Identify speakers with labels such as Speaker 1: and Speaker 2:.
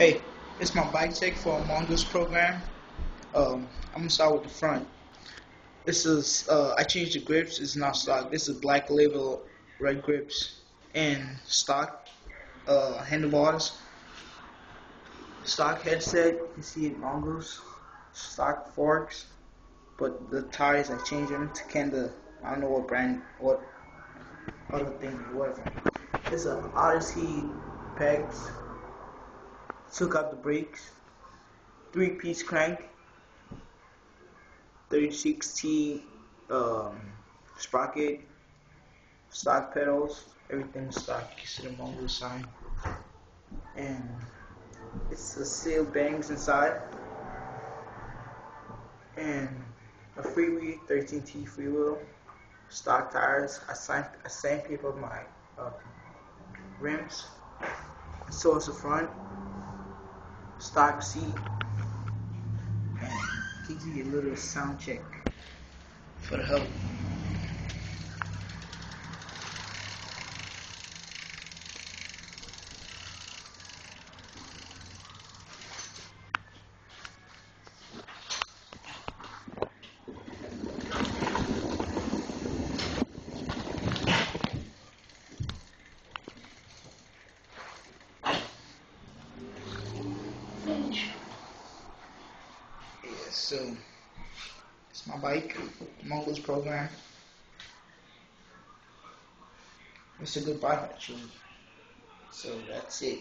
Speaker 1: Hey, it's my bike check for a mongoose program. I'm gonna start with the front. This is I changed the grips. It's not stock. This is black label, red grips, and stock handlebars, stock headset. You see it mongoose, stock forks, but the tires I changed them to kenda. I don't know what brand, what other thing it was. It's a odyssey pegs. Took out the brakes. 3-piece crank. 36T sprocket, stock pedals, everything stock. You see the mongoose sign, and it's a sealed bangs inside, and a freewheel, 13T freewheel, stock tires. I sandpapered my rims. So it's the front, stock seat, and gives you a little sound check for the help. Yeah, so it's my bike, mongoose program. It's a good bike actually. So that's it.